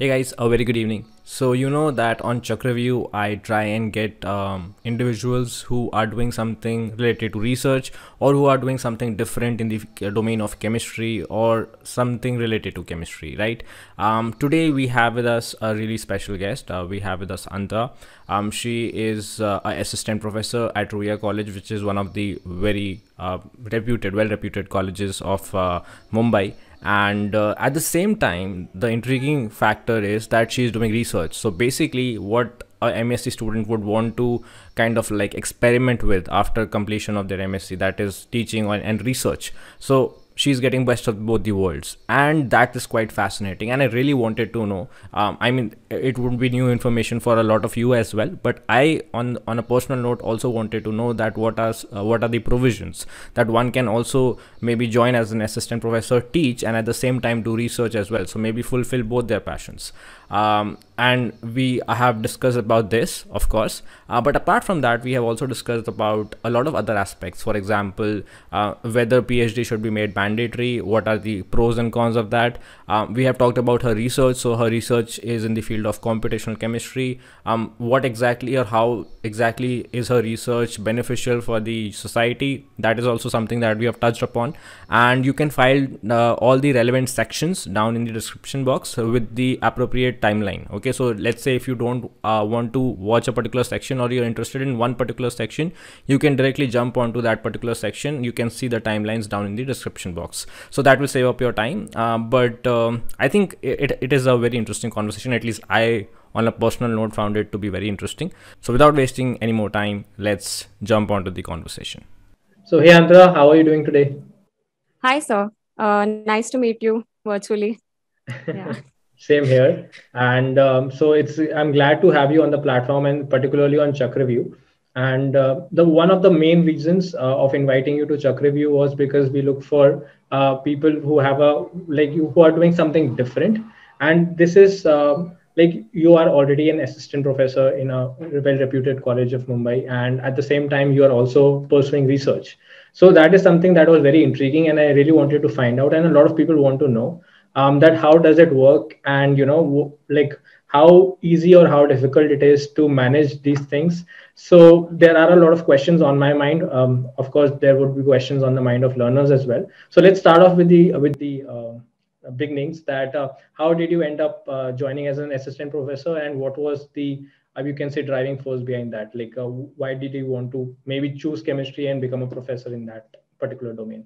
Hey guys, a very good evening. So you know that on Chakravyuha, I try and get individuals who are doing something related to research or who are doing something different in the domain of chemistry or something related to chemistry, right? Today we have with us a really special guest. We have with us Antara. She is an assistant professor at Ruia College, which is one of the very well-reputed colleges of Mumbai. And at the same time, the intriguing factor is that she is doing research. So basically what a MSc student would want to kind of like experiment with after completion of their MSc, that is teaching and research. So she's getting best of both the worlds, and that is quite fascinating, and I really wanted to know. I mean, it would be new information for a lot of you as well, but I on a personal note also wanted to know that what are the provisions that one can also maybe join as an assistant professor, teach, and at the same time do research as well, so maybe fulfill both their passions. And we have discussed about this, of course, but apart from that, we have also discussed about a lot of other aspects. For example, whether PhD should be made mandatory, what are the pros and cons of that. We have talked about her research. So her research is in the field of computational chemistry. What exactly or how exactly is her research beneficial for the society? That is also something that we have touched upon, and you can find all the relevant sections down in the description box with the appropriate timeline. Okay, so let's say if you don't want to watch a particular section, or you're interested in one particular section, you can directly jump onto that particular section. You can see the timelines down in the description box, so that will save up your time. But I think it is a very interesting conversation. At least I, on a personal note, found it to be very interesting. So without wasting any more time, let's jump onto the conversation. So, hey Antara, how are you doing today? Hi, sir. Nice to meet you virtually. Yeah. Same here. And I'm glad to have you on the platform, and particularly on Chakravyuha. And the one of the main reasons of inviting you to Chakravyuha was because we look for people who have a like you who are doing something different. And this is like you are already an assistant professor in a well-reputed college of Mumbai, and at the same time you are also pursuing research. So that is something that was very intriguing, and I really wanted to find out, and a lot of people want to know that how does it work, and like how easy or how difficult it is to manage these things. So there are a lot of questions on my mind. Of course there would be questions on the mind of learners as well. So let's start off with the beginnings, that how did you end up joining as an assistant professor, and what was the you can say driving force behind that, like why did you want to maybe choose chemistry and become a professor in that particular domain?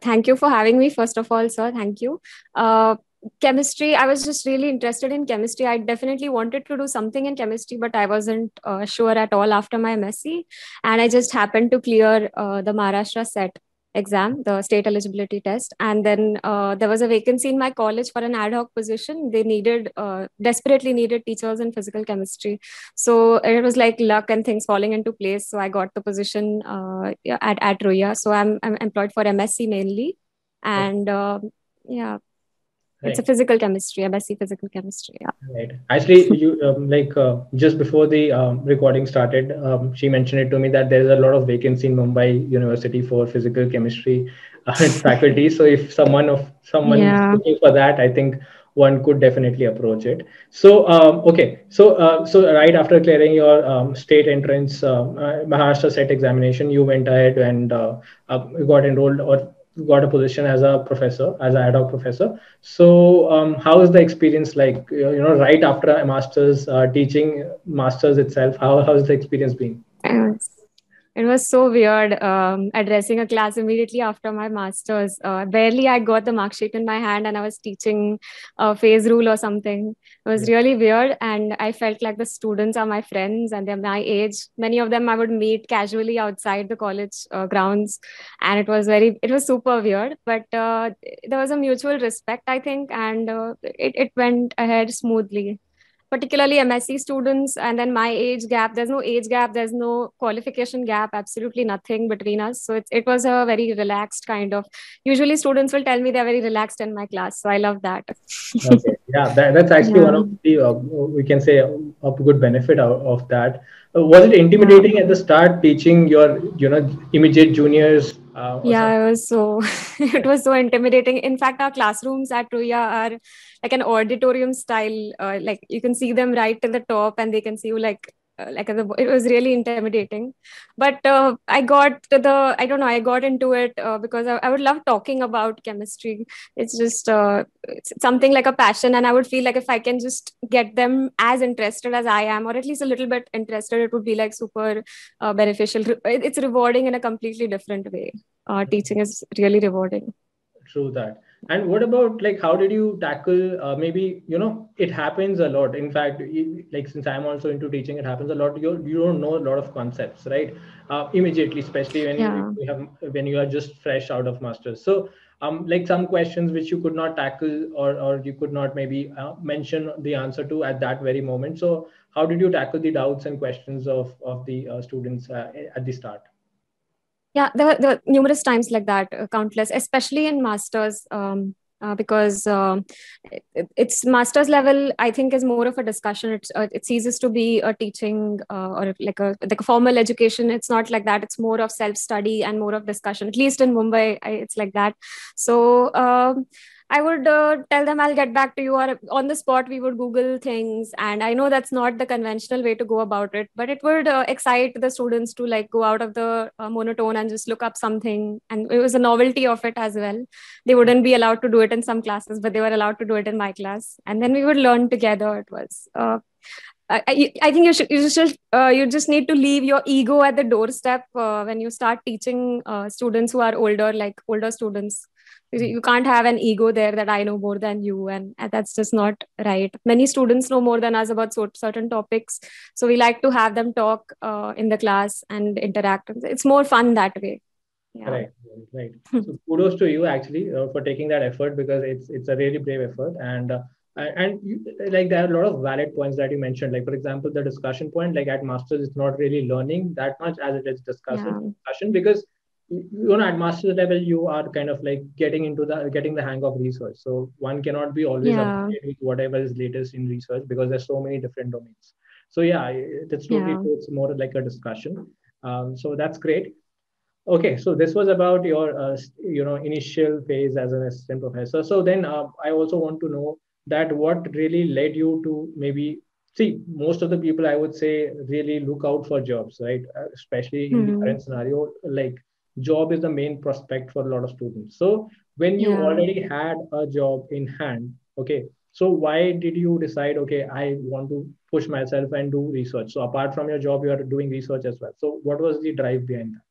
Thank you for having me, first of all, sir. Thank you. Uh, Chemistry, I was just really interested in chemistry. I definitely wanted to do something in chemistry, but I wasn't sure at all after my MSc. And I just happened to clear the Maharashtra set exam, the state eligibility test. And then there was a vacancy in my college for an ad hoc position. They desperately needed teachers in physical chemistry. So it was like luck and things falling into place. So I got the position at Ruia. So I'm employed for MSc mainly. And yeah, it's a Right. physical chemistry, MSc physical chemistry. Yeah. Right. Actually, you just before the recording started, she mentioned it to me that there's a lot of vacancy in Mumbai University for physical chemistry faculty. So if someone is Yeah. looking for that, I think one could definitely approach it. So okay, so right after clearing your state entrance Maharashtra set examination, you went ahead and got enrolled or got a position as a professor, as an ad hoc professor. So, how is the experience like? Right after a master's, teaching masters itself, how has the experience been? Yes. It was so weird addressing a class immediately after my master's. Barely I got the mark sheet in my hand and I was teaching a phase rule or something. It was really weird. And I felt like the students are my friends and they're my age. Many of them I would meet casually outside the college grounds. And it was super weird. But there was a mutual respect, I think. And it went ahead smoothly, particularly MSc students, and then my age gap. There's no age gap, there's no qualification gap, absolutely nothing between us. So it was a very relaxed kind of. Usually, students will tell me they're very relaxed in my class, so I love that. Okay, yeah, that's actually one Yeah. of the we can say a good benefit of that. Was it Yeah. intimidating at the start teaching your immediate juniors Yeah, it was so it was so intimidating. In fact, our classrooms at Ruia are like an auditorium style. Like you can see them right to the top, and they can see you like at the, it was really intimidating. But I got to the I don't know, I got into it because I would love talking about chemistry. It's just it's something like a passion, and I would feel like if I can just get them as interested as I am, or at least a little bit interested, it would be like super beneficial. It's rewarding in a completely different way. Teaching is really rewarding. True that. And what about like how did you tackle maybe it happens a lot. In fact, like since I'm also into teaching, it happens a lot. You don't know a lot of concepts, right? Immediately, especially when Yeah. you are just fresh out of masters. So like some questions which you could not tackle or you could not maybe mention the answer to at that very moment. So how did you tackle the doubts and questions of the students at the start? Yeah, there were numerous times like that, countless, especially in masters, because it's master's level. I think is more of a discussion. It ceases to be a teaching or like a formal education. It's not like that. It's more of self study and more of discussion. At least in Mumbai, it's like that. So. I would tell them I'll get back to you, or on the spot we would Google things. And I know that's not the conventional way to go about it, but it would excite the students to like go out of the monotone and just look up something. And it was a novelty of it as well. They wouldn't be allowed to do it in some classes, but they were allowed to do it in my class. And then we would learn together. It was I think you just need to leave your ego at the doorstep when you start teaching students who are older, like older students. You can't have an ego there that I know more than you, and that's just not right. Many students know more than us about certain topics, so we like to have them talk in the class and interact. It's more fun that way. Yeah. Right, right. So kudos to you actually for taking that effort, because it's a really brave effort. And like there are a lot of valid points that you mentioned. Like for example, the discussion point. Like at masters, it's not really learning that much as it is Yeah. discussion, because at master's level you are kind of like getting the hang of research. So one cannot be always up to Yeah. date with whatever is latest in research, because there's so many different domains. So yeah, it's totally Yeah. true. It's more like a discussion. So that's great. Okay, so this was about your initial phase as an assistant professor. So then I also want to know that what really led you to maybe see most of the people, I would say, really look out for jobs, right? Especially in the Hmm. current scenario, like job is the main prospect for a lot of students. So when you Yeah. already had a job in hand, okay, so why did you decide, okay, I want to push myself and do research? So apart from your job, you are doing research as well. So what was the drive behind that?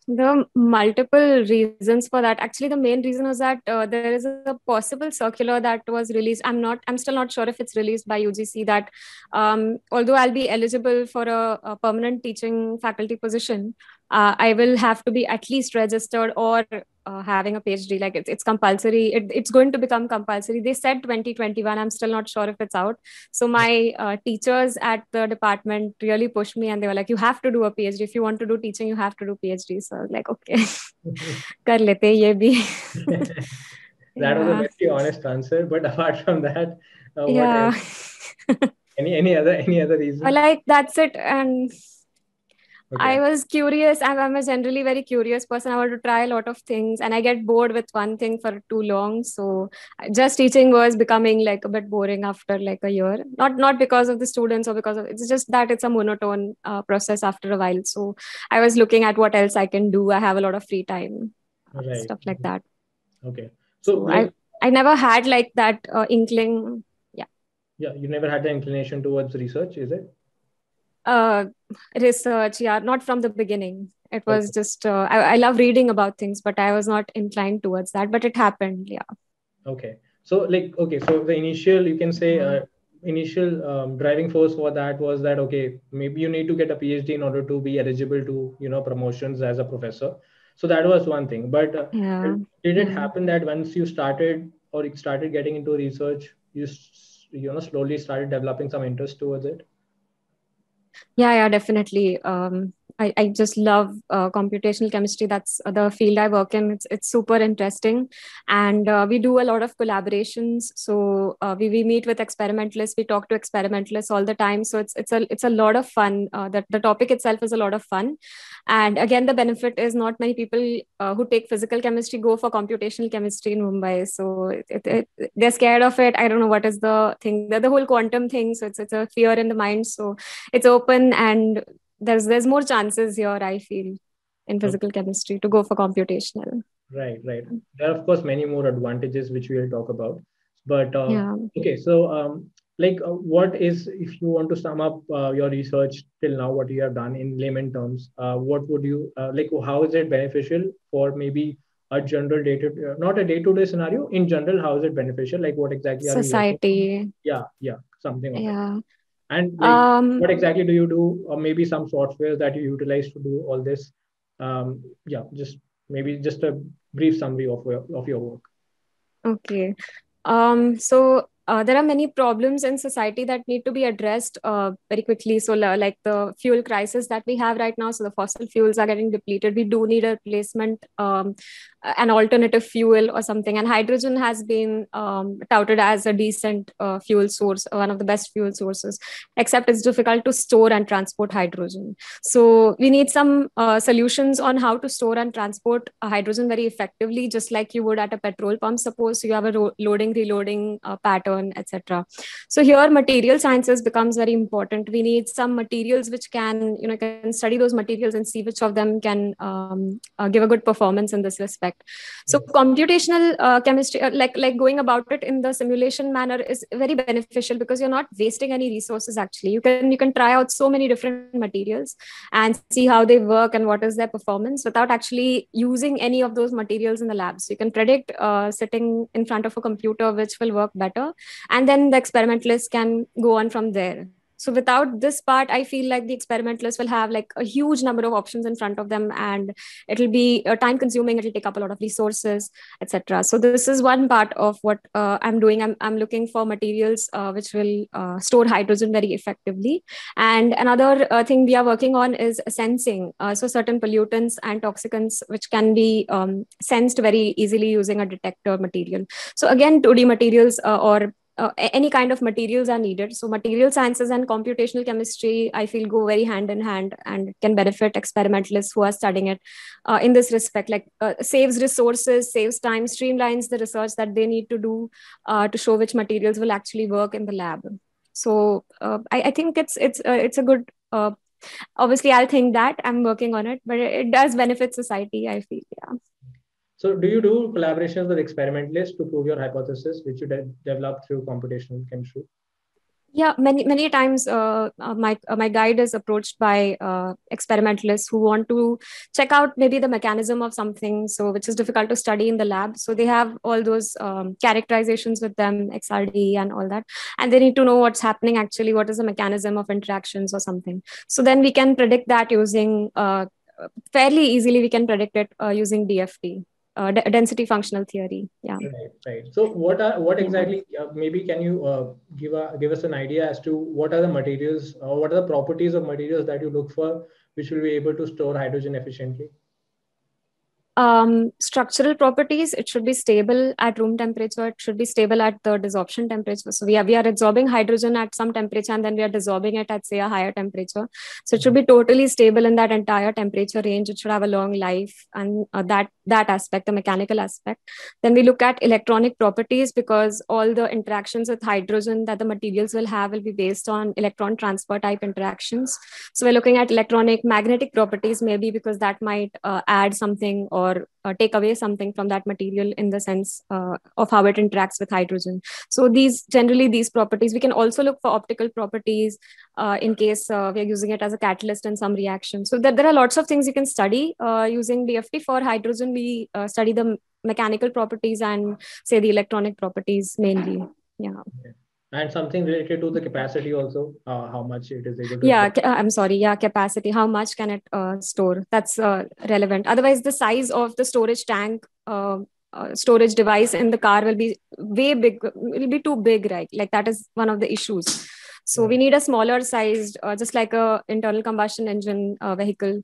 There are multiple reasons for that. Actually, the main reason was that there is a possible circular that was released. I'm still not sure if it's released by UGC, that although I'll be eligible for a permanent teaching faculty position, I will have to be at least registered or having a PhD. Like it's compulsory. It's going to become compulsory. They said 2021. I'm still not sure if it's out. So my teachers at the department really pushed me, and they were like, "You have to do a PhD if you want to do teaching. You have to do PhD." So I was like, "Okay, कर लेते हैं ये भी." That was a Yeah, very honest answer. But apart from that, what yeah. else? Any other reason? Like that's it. And I Okay, was curious. I'm a generally very curious person. I want to try a lot of things, and I get bored with one thing for too long. So just teaching was becoming like a bit boring after like a year. Not because of the students or because of, it's just that it's a monotone process after a while. So I was looking at what else I can do. I have a lot of free time, right. stuff like that. Okay. So So I never had like that inkling. Yeah. yeah, you never had the inclination towards research, is it? uh Research, yeah, not from the beginning. It was Okay. just I love reading about things, but I was not inclined towards that, but it happened. Yeah. Okay. So like, okay, so the initial, you can say, Yeah. initial driving force for that was that, okay, maybe you need to get a PhD in order to be eligible to, promotions as a professor. So that was one thing. But Yeah. did it Yeah. happen that once you started or you started getting into research, slowly started developing some interest towards it? Yeah, definitely. I just love computational chemistry. That's the field I work in. It's super interesting, and we do a lot of collaborations. So we meet with experimentalists. We talk to experimentalists all the time. So it's a lot of fun. That the topic itself is a lot of fun, and again, the benefit is not many people who take physical chemistry go for computational chemistry in Mumbai. So they're scared of it. I don't know what is the thing. The whole quantum thing. So it's a fear in the mind. So it's open, and there's more chances here, I feel, in physical chemistry to go for computational. Right. There are, of course, many more advantages which we will talk about. But Yeah. okay, so what is, if you want to sum up your research till now, what you have done in layman terms, what would you how is it beneficial for maybe a general day-to-day, not a day-to-day scenario, in general, how is it beneficial? Like what exactly are you working on? Society. Yeah, something of it. Yeah. And Um, what exactly do you do, or maybe some software that you utilize to do all this? Yeah, just maybe just a brief summary of your work. okay. So there are many problems in society that need to be addressed very quickly. So like the fuel crisis that we have right now. So the fossil fuels are getting depleted. We do need a replacement, an alternative fuel or something. And hydrogen has been touted as a decent fuel source, one of the best fuel sources, except it's difficult to store and transport hydrogen. So we need some solutions on how to store and transport hydrogen very effectively, just like you would at a petrol pump. Suppose you have a loading, reloading pattern, etc. So here, material sciences becomes very important. We need some materials which can, can study those materials and see which of them can give a good performance in this respect. So Yes. computational chemistry, like going about it in the simulation manner, is very beneficial because you're not wasting any resources. Actually, you can try out so many different materials and see how they work and what is their performance without actually using any of those materials in the lab. So you can predict sitting in front of a computer which will work better, and then the experimentalists can go on from there. So without this part, I feel like the experimentalists will have like a huge number of options in front of them, and it'll be time consuming. It'll take up a lot of resources, etc. So this is one part of what I'm doing. I'm looking for materials which will store hydrogen very effectively. And another thing we are working on is sensing. So certain pollutants and toxicants which can be sensed very easily using a detector material. So again, 2D materials or any kind of materials are needed. So material sciences and computational chemistry, I feel, go very hand in hand, and it can benefit experimentalists who are studying it in this respect. Like saves resources, saves time, streamlines the research that they need to do to show which materials will actually work in the lab. So I think it's a good. Obviously, I'll think that I'm working on it, but it does benefit society, I feel. Yeah. So do you do collaborations with experimentalists to prove your hypothesis, which you develop through computational chemistry? Yeah, many times my guide is approached by experimentalists who want to check out maybe the mechanism of something, so which is difficult to study in the lab. So they have all those characterizations with them, XRD and all that, and they need to know what's happening actually, what is the mechanism of interactions or something. So then we can predict that using fairly easily. We can predict it using DFT, density functional theory. Yeah. Right. So what Yeah. exactly? Maybe can you give us an idea as to what are the materials or what are the properties of materials that you look for, which will be able to store hydrogen efficiently? Structural properties, it should be stable at room temperature. It should be stable at the desorption temperature. So we are absorbing hydrogen at some temperature, and then we are dissolving it at, say, a higher temperature. So it should be totally stable in that entire temperature range. It should have a long life, and that aspect, the mechanical aspect. Then we look at electronic properties, because all the interactions with hydrogen that the materials will have will be based on electron transfer type interactions. So we're looking at electronic magnetic properties, maybe, because that might add something or take away something from that material in the sense of how it interacts with hydrogen. So these properties. We can also look for optical properties in case we are using it as a catalyst in some reaction. So there are lots of things you can study using DFT. For hydrogen, we study the mechanical properties and, say, the electronic properties mainly. Yeah. Okay. And something related to the capacity also, how much it is able to Yeah, store. I'm sorry. Yeah, capacity. How much can it store? That's relevant. Otherwise, the size of the storage tank, storage device in the car will be way big. Will be too big, right? Like that is one of the issues. So we need a smaller sized, just like a internal combustion engine vehicle,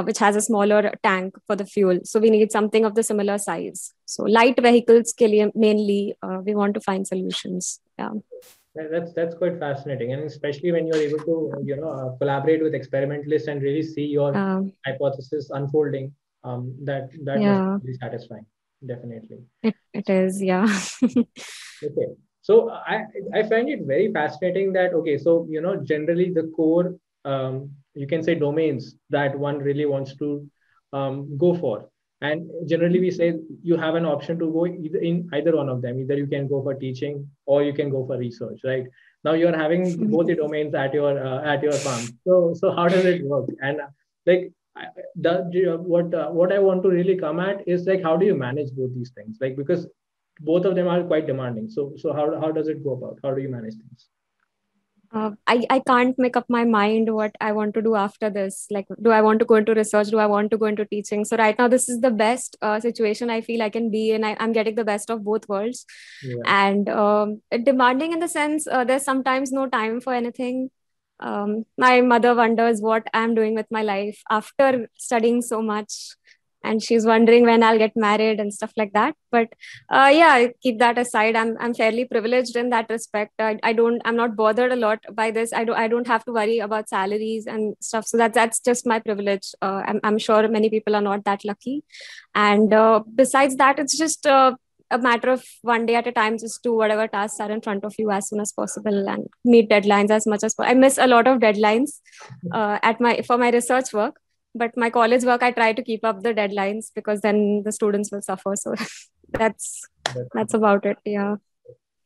which has a smaller tank for the fuel. So we need something of the similar size. So light vehicles ke liye mainly we want to find solutions. Yeah. That's quite fascinating, and especially when you're able to collaborate with experimentalists and really see your hypothesis unfolding. That must Yeah, be really satisfying. Definitely. it is. Yeah. Okay. So I find it very fascinating that, okay, so generally the core, you can say, domains that one really wants to go for, and generally we say you have an option to go either one of them. Either you can go for teaching or you can go for research, right? Now you're having both the domains at your palm. So how does it work? And like what I want to really come at is like, how do you manage both these things? Like, because both of them are quite demanding. So how does it go about? How do you manage things? I can't make up my mind what I want to do after this. Like, do I want to go into research? Do I want to go into teaching? So right now, this is the best situation I feel I can be in. I'm getting the best of both worlds. Yeah. And demanding in the sense, there's sometimes no time for anything. My mother wonders what I'm doing with my life after studying so much. And she's wondering when I'll get married and stuff like that. But yeah, keep that aside. I'm fairly privileged in that respect. I'm not bothered a lot by this. I don't have to worry about salaries and stuff. So that's just my privilege. I'm sure many people are not that lucky. And besides that, it's just a matter of one day at a time. Just do whatever tasks are in front of you as soon as possible and meet deadlines as much as possible. I miss a lot of deadlines for my research work, but my college work, I try to keep up the deadlines because then the students will suffer. So that's about it. Yeah.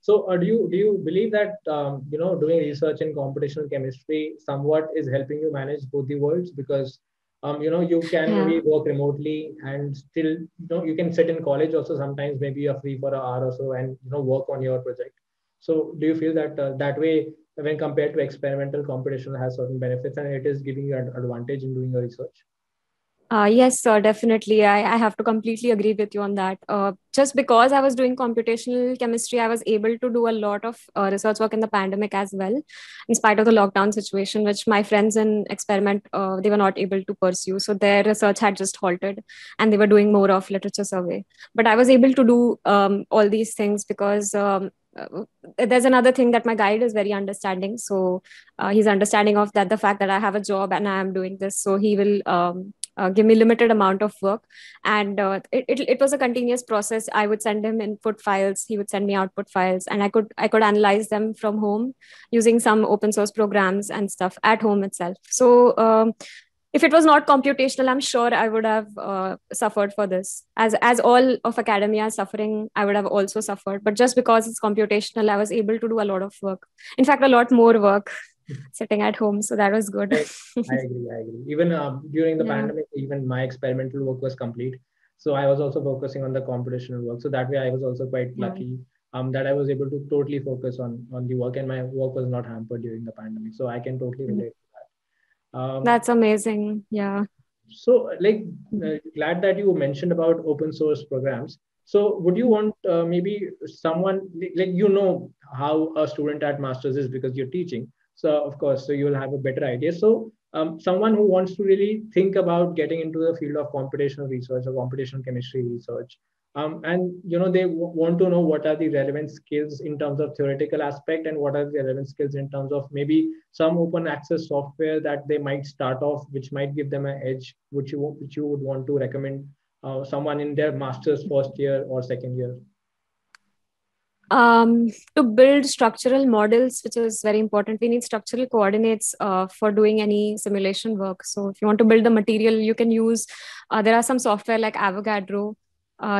So do you believe that doing research in computational chemistry somewhat is helping you manage both the worlds? Because you can maybe work remotely and still you can sit in college also. Sometimes maybe you're free for an hour or so and work on your project. So do you feel that that way, when compared to experimental, computational has certain benefits and it is giving you an advantage in doing your research? Yes, sir, definitely. I have to completely agree with you on that. Just because I was doing computational chemistry, I was able to do a lot of research work in the pandemic as well, in spite of the lockdown situation, which my friends in experiment, they were not able to pursue. So their research had just halted and they were doing more of literature survey. But I was able to do all these things because there's another thing that my guide is very understanding. So he's understanding of that, the fact that I have a job and I am doing this. So he will give me limited amount of work, and it was a continuous process. I would send him input files, he would send me output files, and I could analyze them from home using some open source programs and stuff at home itself. So if it was not computational, I'm sure I would have suffered for this. As all of academia is suffering, I would have also suffered. But just because it's computational, I was able to do a lot of work. In fact, a lot more work sitting at home. So that was good. I agree. I agree. Even during the Yeah. pandemic, even my experimental work was complete. So I was also focusing on the computational work. So that way, I was also quite lucky that I was able to totally focus on the work, and my work was not hampered during the pandemic. So I can totally relate to that. That's amazing. Yeah. So, like, glad that you mentioned about open source programs. So, would you want maybe someone like how a student at masters is because you're teaching. So, of course, so you'll have a better idea. So, someone who wants to really think about getting into the field of computational research or computational chemistry research, and they want to know what are the relevant skills in terms of theoretical aspect and what are the relevant skills in terms of maybe some open access software that they might start off, which might give them an edge, which you would want to recommend someone in their master's first year or second year. To build structural models, which is very important, we need structural coordinates for doing any simulation work. So if you want to build the material, you can use, there are some software like Avogadro,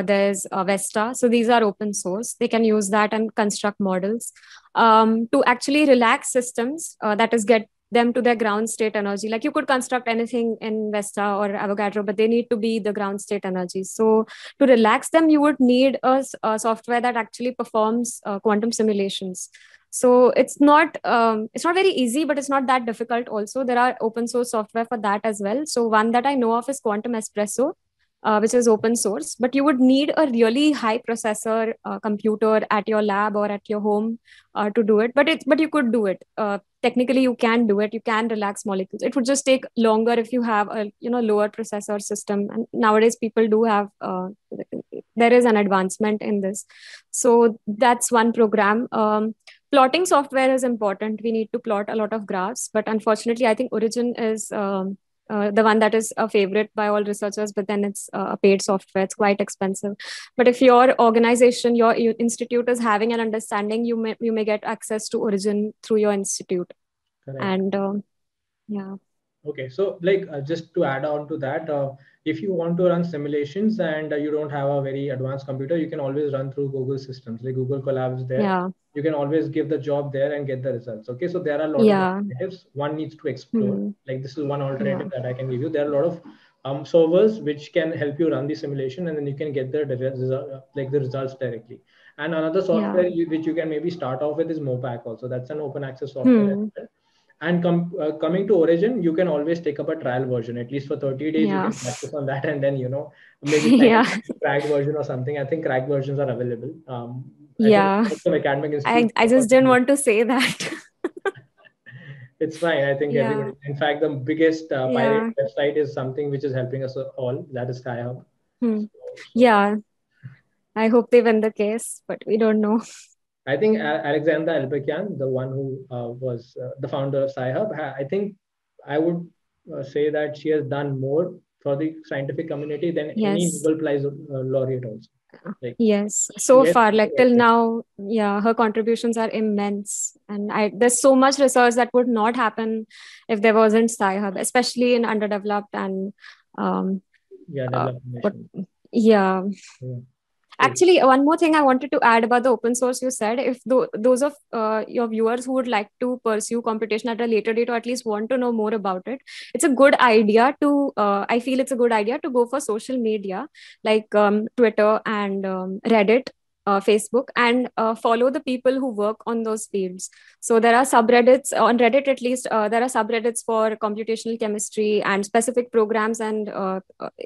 there's Vesta. So these are open source. They can use that and construct models. To actually relax systems, that is get them to their ground state energy. Like you could construct anything in Vesta or Avogadro, but they need to be the ground state energy. So to relax them, you would need a software that actually performs quantum simulations. So it's not very easy, but it's not that difficult also. There are open source software for that as well. So one that I know of is Quantum Espresso. which is open source, but you would need a really high processor computer at your lab or at your home to do it. But you could do it. Technically, you can do it. You can relax molecules. It would just take longer if you have a lower processor system. And nowadays, people do have there is an advancement in this. So that's one program. Plotting software is important. We need to plot a lot of graphs, but unfortunately, I think Origin is the one that is a favorite by all researchers, but then it's a paid software. It's quite expensive. But if your organization, your institute is having an understanding, you may get access to Origin through your institute. Correct. And yeah. Okay, so like just to add on to that, if you want to run simulations and you don't have a very advanced computer, you can always run through Google systems. Like Google Colab is there. Yeah. You can always give the job there and get the results. Okay, so there are a lot of alternatives one needs to explore. Like this is one alternative that I can give you. There are a lot of servers which can help you run the simulation, and then you can get the results directly. And another software which you can maybe start off with is Mopac also. That's an open access software as well. And coming to Origin, you can always take up a trial version, at least for 30 days. You can practice on that, and then maybe cracked version or something. I think cracked versions are available. I think some academic institutes. I just didn't want to say that. It's fine. I think everybody. In fact, the biggest pirate website is something which is helping us all. That is SkyHub. Yeah, I hope they win the case, but we don't know. I think Alexandra Elbekian, the one who was the founder of SciHub, I think I would say that she has done more for the scientific community than any Nobel Prize laureate also. So far, like till now, her contributions are immense. And there's so much research that would not happen if there wasn't SciHub, especially in underdeveloped and developed nations. Actually, one more thing I wanted to add about the open source you said, if those of your viewers who would like to pursue computation at a later date, or at least want to know more about it, it's a good idea to, I feel it's a good idea to go for social media like Twitter and Reddit, Facebook, and follow the people who work on those fields. So there are subreddits on Reddit, at least there are subreddits for computational chemistry and specific programs, and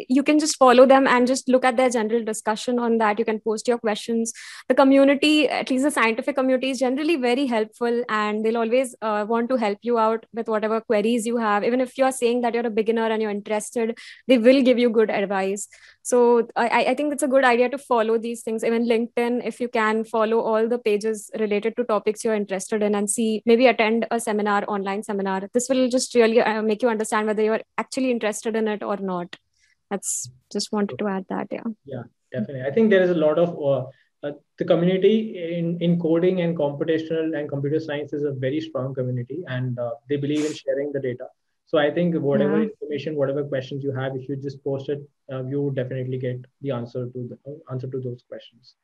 you can just follow them and just look at their general discussion on that. You can post your questions. The community, at least the scientific community, is generally very helpful, and they'll always want to help you out with whatever queries you have. Even if you're saying that you're a beginner and you're interested, they will give you good advice. So I think it's a good idea to follow these things. Even LinkedIn, if you can, follow all the pages related to topics you're interested in, and see, maybe attend a seminar, online seminar. This will just really make you understand whether you're actually interested in it or not. That's just wanted to add that. Yeah, definitely. I think there is a lot of the community in coding and computational and computer science is a very strong community, and they believe in sharing the data. So I think whatever information, whatever questions you have, if you just post it, you would definitely get the answer to those questions.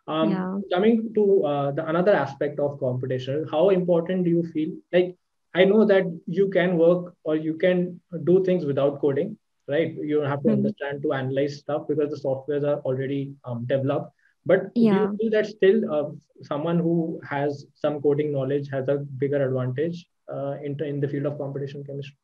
Coming to the another aspect of computation, how important do you feel? Like, I know that you can work or you can do things without coding, right? You don't have to understand to analyze stuff because the softwares are already developed. But do you feel that still someone who has some coding knowledge has a bigger advantage in the field of computational chemistry?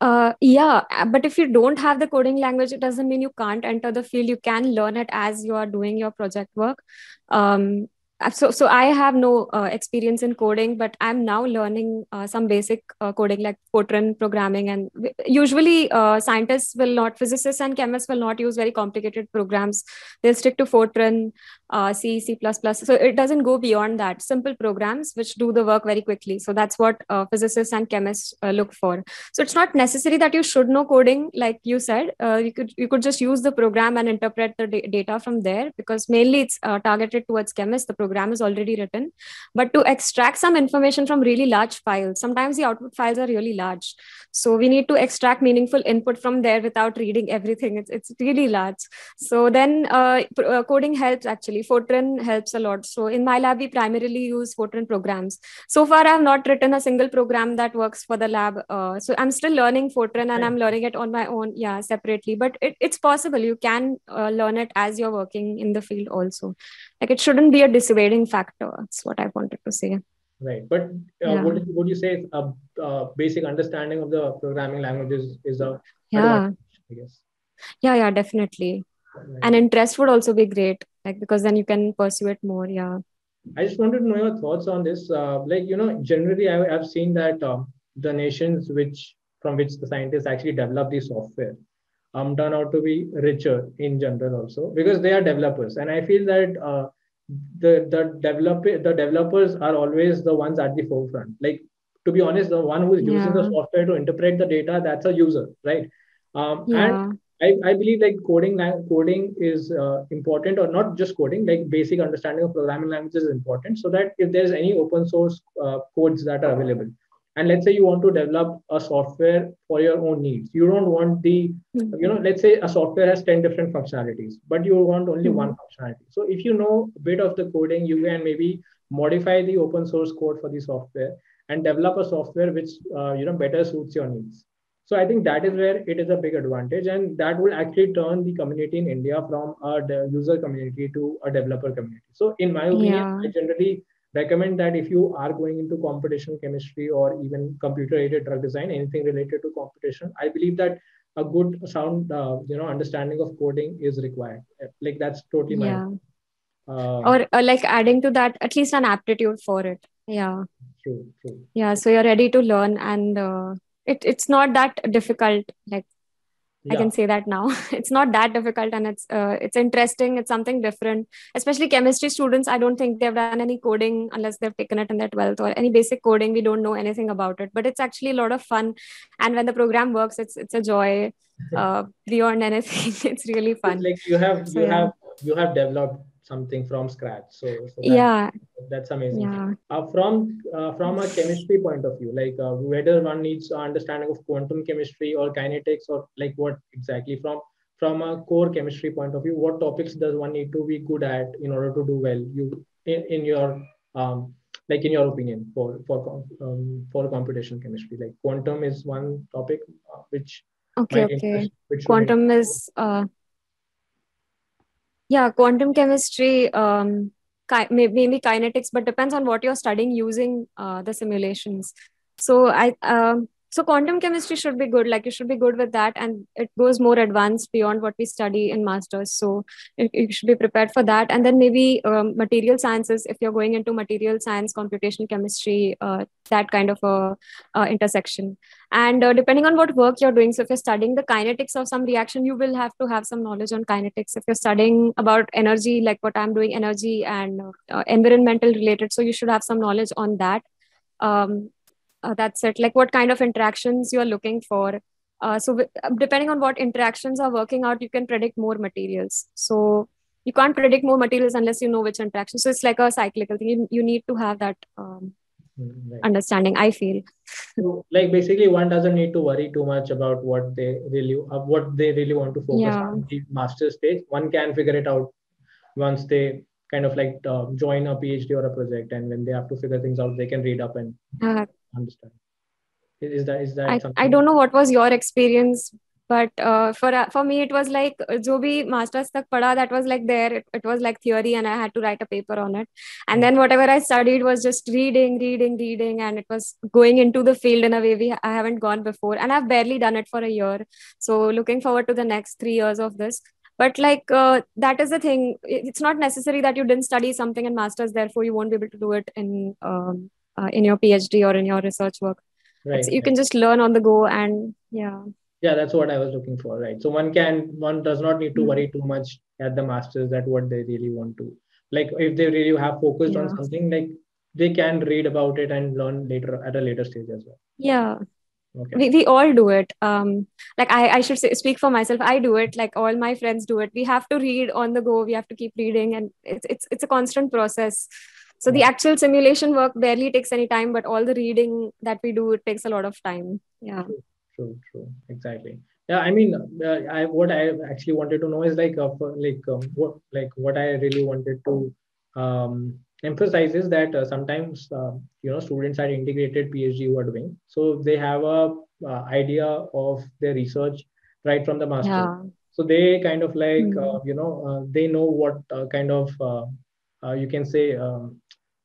But if you don't have the coding language, it doesn't mean you can't enter the field. You can learn it as you are doing your project work. So I have no experience in coding, but I'm now learning some basic coding like Fortran programming. And usually physicists and chemists will not use very complicated programs. They'll stick to Fortran, C, C++. So it doesn't go beyond that. Simple programs which do the work very quickly. So that's what physicists and chemists look for. So it's not necessary that you should know coding, like you said. You could just use the program and interpret the data from there, because mainly it's targeted towards chemists. The program is already written. But to extract some information from really large files, sometimes the output files are really large. So we need to extract meaningful input from there without reading everything. It's really large. So then coding helps actually. Fortran helps a lot. So in my lab, we primarily use Fortran programs. So far, I have not written a single program that works for the lab. So I'm still learning Fortran, and I'm learning it on my own, separately. But it's possible. You can learn it as you're working in the field also. Like, it shouldn't be a dissuading factor. That's what I wanted to say. Right. But would you say a basic understanding of the programming languages is a advantage, I guess? Yeah, definitely. And interest would also be great, like, because then you can pursue it more. Yeah. I just wanted to know your thoughts on this. Generally, I've seen that the nations from which the scientists actually develop the software turn out to be richer in general also because they are developers. And I feel that the developers are always the ones at the forefront. Like, to be honest, the one who is using the Yeah. software to interpret the data, that's a user, right? And Yeah. I believe like coding is important, or not just coding, like basic understanding of programming languages is important, so that if there's any open source codes that are available, and let's say you want to develop a software for your own needs, you don't want let's say a software has 10 different functionalities, but you want only one functionality. So if you know a bit of the coding, you can maybe modify the open source code for the software and develop a software which better suits your needs. So I think that is where it is a big advantage, and that will actually turn the community in India from a user community to a developer community. So in my opinion, Yeah. I generally recommend that if you are going into computational chemistry or even computer-aided drug design, anything related to computation, I believe that a good sound understanding of coding is required. Like, that's totally my Yeah. uh, Or like adding to that, at least an aptitude for it. Yeah. true. Yeah. So you're ready to learn, and it's not that difficult. Like, I Yeah. can say that now. It's not that difficult, and it's interesting. It's something different. Especially chemistry students, I don't think they've done any coding unless they've taken it in their 12th, or any basic coding. We don't know anything about it, but it's actually a lot of fun. And when the program works, it's a joy beyond anything. It's really It's fun. like you have So you yeah, have you have developed something from scratch. So yeah, that's amazing. yeah. From a chemistry point of view, like whether one needs understanding of quantum chemistry or kinetics, or like what exactly from a core chemistry point of view, what topics does one need to be good at in order to do well? In your like in your opinion, for computational chemistry, like quantum is one topic which Okay, might okay. interest, which should interest. Quantum is yeah, quantum chemistry, maybe kinetics, but depends on what you're studying using the simulations. So so quantum chemistry should be good. Like, you should be good with that, and it goes more advanced beyond what we study in masters. So you should be prepared for that. And then maybe material sciences, if you're going into material science, computational chemistry, that kind of a intersection. And depending on what work you're doing, so if you're studying the kinetics of some reaction, you will have to have some knowledge on kinetics. If you're studying about energy, like what I'm doing, energy and environmental related, so you should have some knowledge on that. That's it. Like, what kind of interactions you are looking for. Depending on what interactions are working out, you can predict more materials. So you can't predict more materials unless you know which interaction. So it's like a cyclical thing. You need to have that Right. understanding, I feel. So, like, basically, one doesn't need to worry too much about what they really want to focus Yeah. on in the master stage. One can figure it out once they kind of like join a PhD or a project, and when they have to figure things out, they can read up and Uh, understand. Is that I something? don't know what was your experience, but for me it was like jo bhi masters tak pada, that was like there. It was like theory, and I had to write a paper on it. And then whatever I studied was just reading, and it was going into the field in a way I haven't gone before, and I've barely done it for a year. So looking forward to the next 3 years of this. But like that is the thing. It's not necessary that you didn't study something in masters, therefore you won't be able to do it in your PhD or in your research work. It's, Right. you can just learn on the go, and yeah. Yeah, that's what I was looking for. Right. So one does not need to Mm. worry too much at the masters that what they really want to. Like, if they really have focused on Yeah. something, like they can read about it and learn later at a later stage as well. Yeah. Okay. We all do it. Like, I should say, speak for myself. I do it. Like, all my friends do it. We have to read on the go. We have to keep reading, and it's a constant process. So the Yeah. actual simulation work barely takes any time, but all the reading that we do, it takes a lot of time. Yeah. True. Exactly. Yeah, I mean, what I actually wanted to know is like, what I really wanted to emphasize is that sometimes students are integrated PhD who are doing, so they have a idea of their research right from the master. Yeah. So they kind of like Mm. they know what kind of you can say,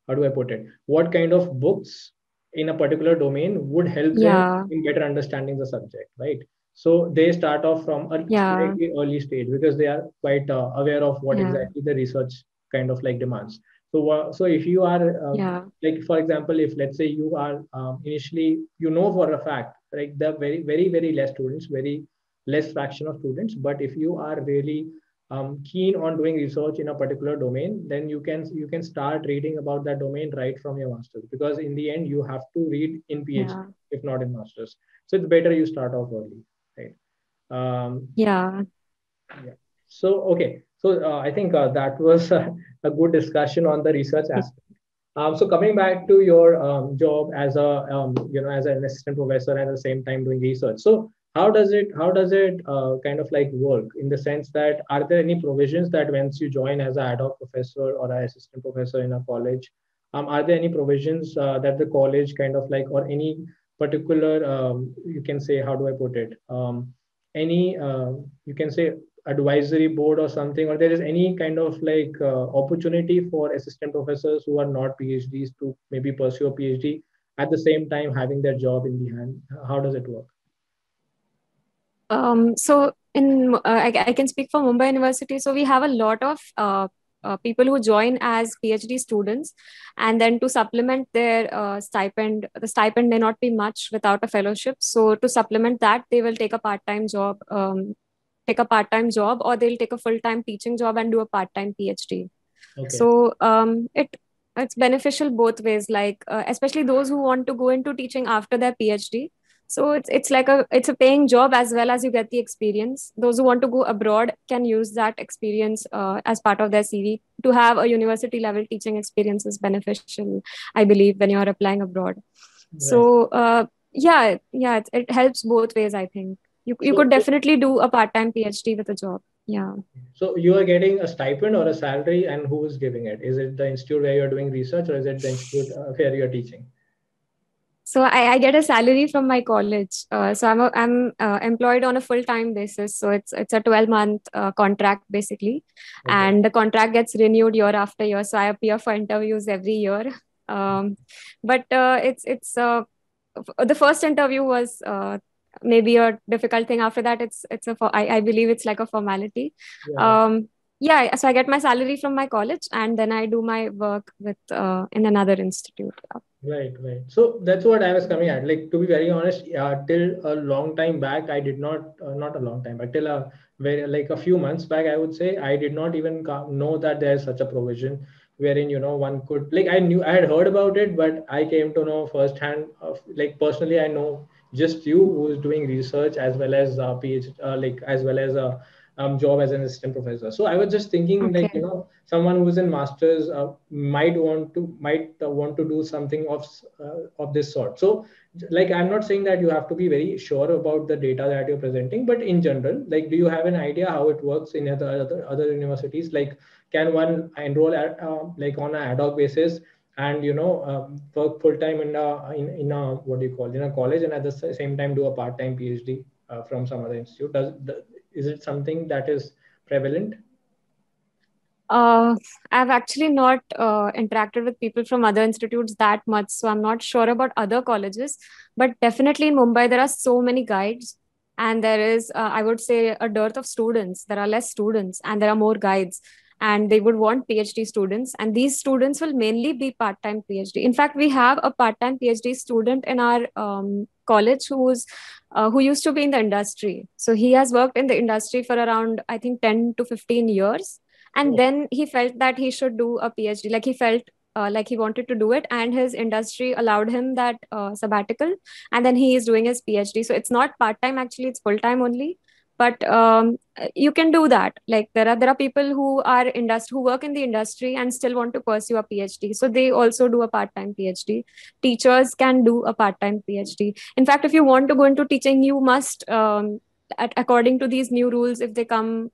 how do I put it? What kind of books in a particular domain would help them Yeah. in better understanding the subject, right? So they start off from a Yeah. slightly early stage because they are quite aware of what Yeah. exactly the research kind of like demands. So if you are Yeah. like, for example, if let's say you are initially, for a fact, like the very, very, very less students, very less fraction of students, but if you are really keen on doing research in a particular domain, then you can start reading about that domain right from your masters, because in the end you have to read in PhD, Yeah. if not in masters. So it's better you start off early, right? Yeah. Yeah. So okay, so I think that was a good discussion on the research aspect. So coming back to your job as a as an assistant professor and at the same time doing research. So how does it kind of like work, in the sense that are there any provisions that once you join as an ad hoc professor or an assistant professor in a college, are there any provisions that the college kind of like, or any particular you can say, how do I put it, any you can say advisory board or something, or there is any kind of like opportunity for assistant professors who are not PhDs to maybe pursue a PhD at the same time having their job in the hand? How does it work? So I can speak for Mumbai University. So we have a lot of people who join as PhD students, and then to supplement their stipend, the stipend may not be much without a fellowship. So to supplement that, they will take a part-time job, or they'll take a full-time teaching job and do a part-time PhD. Okay. So it's beneficial both ways, like especially those who want to go into teaching after their PhD. So it's like a paying job as well as you get the experience. Those who want to go abroad can use that experience as part of their CV. To have a university level teaching experience is beneficial, I believe, when you're applying abroad. Right. So yeah, it helps both ways, I think. You So, could definitely do a part-time PhD with a job. Yeah. so you are getting a stipend or a salary, and who is giving it? Is it the institute where you're doing research, or is it the institute where you're teaching? So I get a salary from my college. So I'm employed on a full time basis. So it's a 12-month contract basically, Okay. and the contract gets renewed year after year. So I appear for interviews every year. Um, but it's the first interview was maybe a difficult thing. After that, I believe it's like a formality. Yeah. Um, yeah, so I get my salary from my college, and then I do my work with in another institute. Right, right. So that's what I was coming at. Like, to be very honest, till a long time back, I did not a long time, but till a very, like a few months back, I would say, I did not even know that there's such a provision wherein, one could, like, I had heard about it, but I came to know firsthand of, like, personally, I know just you who is doing research as well as PhD, like, as well as a job as an assistant professor. So I was just thinking, like, Okay. someone who's in masters might want to do something of this sort. So, like, I'm not saying that you have to be very sure about the data that you're presenting, but in general, like, do you have an idea how it works in other universities? Like, can one enroll at like on an ad hoc basis and work full time in a, what do you call, in a college, and at the same time do a part time PhD from some other institute? Is it something that is prevalent? Uh, I've actually not interacted with people from other institutes that much, so I'm not sure about other colleges. But definitely in Mumbai, there are so many guides, and there is, I would say, a dearth of students. There are less students, and there are more guides, and they would want PhD students, and these students will mainly be part-time PhD. In fact, we have a part-time PhD student in our college who used to be in the industry. So he has worked in the industry for around, I think, 10 to 15 years, and Oh, then he felt that he should do a PhD, like he felt like he wanted to do it, and his industry allowed him that sabbatical, and then he is doing his PhD. So it's not part time, actually it's full time only. But you can do that. Like there are people who are who work in the industry and still want to pursue a PhD, so they also do a part time PhD. Teachers can do a part time PhD. In fact, if you want to go into teaching, you must according to these new rules, if they come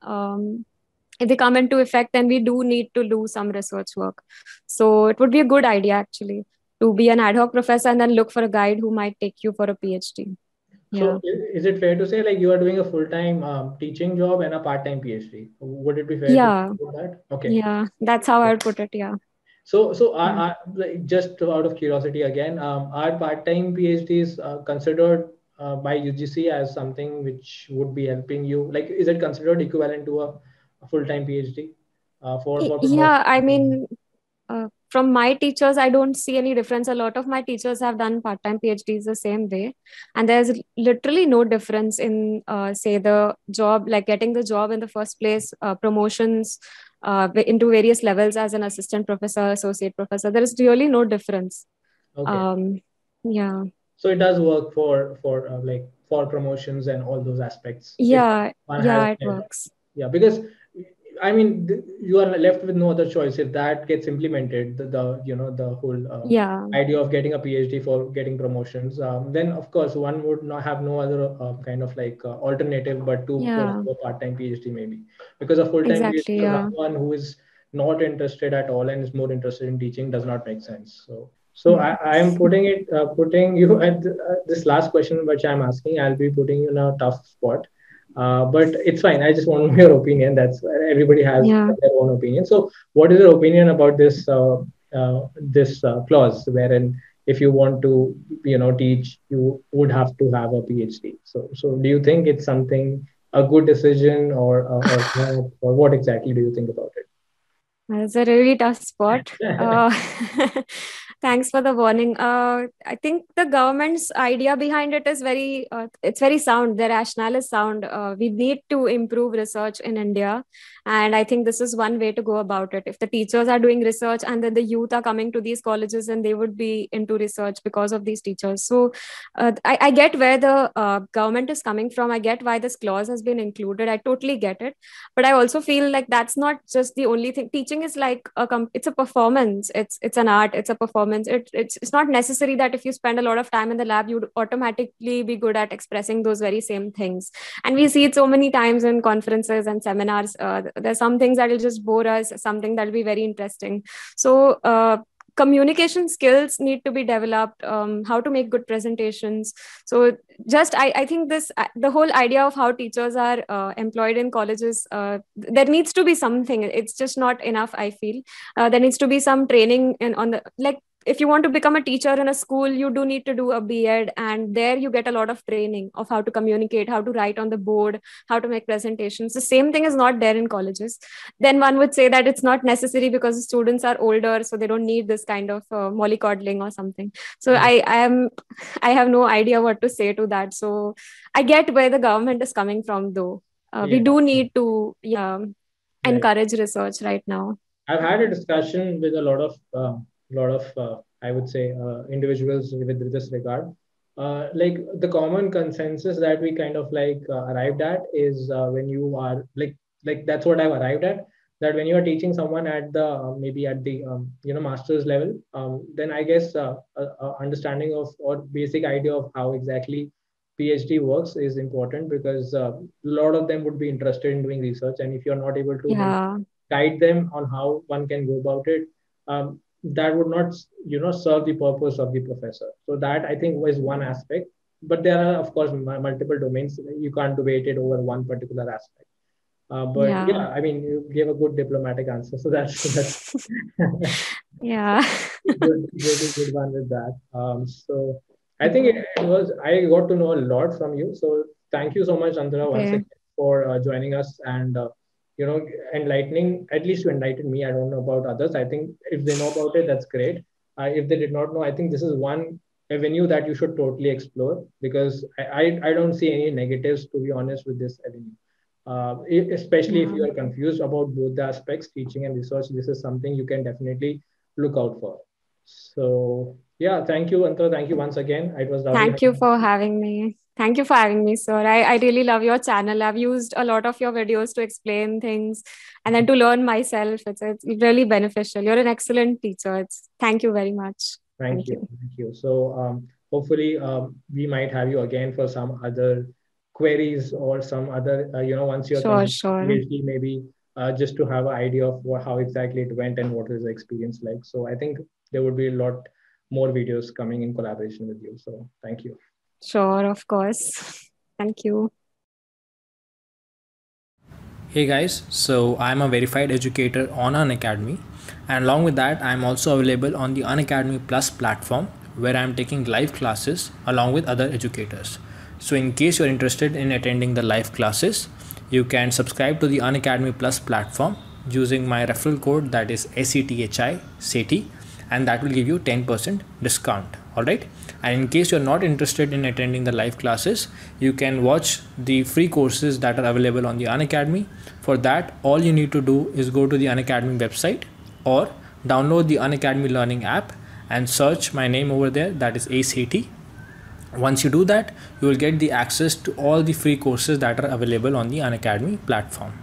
into effect, then we do need to do some research work. So it would be a good idea actually to be an ad hoc professor and then look for a guide who might take you for a PhD. so Yeah. is it fair to say, like, you are doing a full time teaching job and a part time PhD? Would it be fair to Yeah. do that? Okay. Yeah. That's how I would put it. Yeah. So Yeah. like, just out of curiosity again, are part-time PhDs considered by UGC as something which would be helping you? Like, is it considered equivalent to a full-time PhD for Yeah, I promotion? mean, from my teachers, I don't see any difference. A lot of my teachers have done part-time PhDs the same way, and there's literally no difference in, say, the job, like getting the job in the first place, promotions into various levels as an assistant professor, associate professor. There is really no difference. Okay. Um, yeah, So it does work for like for promotions and all those aspects if yeah, one has yeah, it an advantage. works. Yeah, because I mean you are left with no other choice if that gets implemented. The the whole Yeah, idea of getting a PhD for getting promotions. Then of course one would not have no other kind of like alternative but to yeah, pursue a part-time PhD maybe, because a full-time exactly. PhD for Yeah, someone who is not interested at all and is more interested in teaching does not make sense. So I am putting you at this last question which I'm asking. I'll be putting you in a tough spot, but it's fine. I just want your opinion. That's everybody has yeah. their own opinion. So, what is your opinion about this clause wherein if you want to teach, you would have to have a PhD? So do you think it's something a good decision or not, or what exactly do you think about That's a really tough spot. it? Thanks for the warning. I think the government's idea behind it is it's very sound. The rationale is sound. We need to improve research in India, and I think this is one way to go about it. If the teachers are doing research, and then the youth are coming to these colleges, and they would be into research because of these teachers. So, I get where the government is coming from. I get why this clause has been included. I totally get it, but I also feel like that's not just the only thing. Teaching is like it's a performance. It's an art. It's a performance. It's not necessary that if you spend a lot of time in the lab you'd automatically be good at expressing those very same things. And we see it so many times in conferences and seminars. There's some things that will just bore us, something that will be very interesting. So communication skills need to be developed, how to make good presentations. So just I think this the whole idea of how teachers are employed in colleges, there needs to be something. It's just not enough, I feel. There needs to be some training in on the, like, if you want to become a teacher in a school, you do need to do a B.Ed, and there you get a lot of training of how to communicate, how to write on the board, how to make presentations. The same thing is not there in colleges. Then one would say that it's not necessary because the students are older, so they don't need this kind of mollycoddling or something. So Yeah. I have no idea what to say to that. So I get where the government is coming from, though. We Yeah. do need to, yeah, Right. encourage research right now. I've had a discussion with a lot of I would say individuals with this regard. Like the common consensus that we kind of like arrived at is when you are like that's what I've arrived at, that when you are teaching someone at the maybe at the master's level, then I guess understanding of or basic idea of how exactly PhD works is important, because a lot of them would be interested in doing research, and if you're not able to maybe Yeah, guide them on how one can go about it, that would not serve the purpose of the professor. So that I think was one aspect, but there are of course multiple domains. You can't debate it over one particular aspect. But yeah, yeah, I mean, you gave a good diplomatic answer, so that's yeah. good one with that. So I think I got to know a lot from you. So thank you so much, Antara, once Okay. again for joining us and enlightening. At least you enlightened me. I don't know about others. I think if they know about it, that's great. If they did not know, I think this is one avenue that you should totally explore, because I don't see any negatives, to be honest, with this avenue. Especially if Yeah. you are confused about both the aspects, teaching and research, this is something you can definitely look out for. So yeah, thank you, Antar. Thank you once again. It was lovely Thank you having for you. having me. Thank you for having me, sir. I really love your channel. I've used a lot of your videos to explain things and then to learn myself. It's really beneficial. You're an excellent teacher. Thank you very much. Thank Thank you. you. Thank you. So hopefully we might have you again for some other queries or some other, once you're Sure, completing sure. PhD, maybe just to have an idea of how exactly it went and what is the experience like. So I think there would be a lot more videos coming in collaboration with you. So thank you. Sure, of course. Thank you. Hey guys, so I'm a verified educator on Unacademy, and along with that, I'm also available on the Unacademy Plus platform where I'm taking live classes along with other educators. So in case you're interested in attending the live classes, you can subscribe to the Unacademy Plus platform using my referral code, that is SETHI, and that will give you 10% discount. Alright, and in case you're not interested in attending the live classes, you can watch the free courses that are available on the Unacademy. For that, all you need to do is go to the Unacademy website or download the Unacademy Learning app and search my name over there, that is SETHI. Once you do that, you will get the access to all the free courses that are available on the Unacademy platform.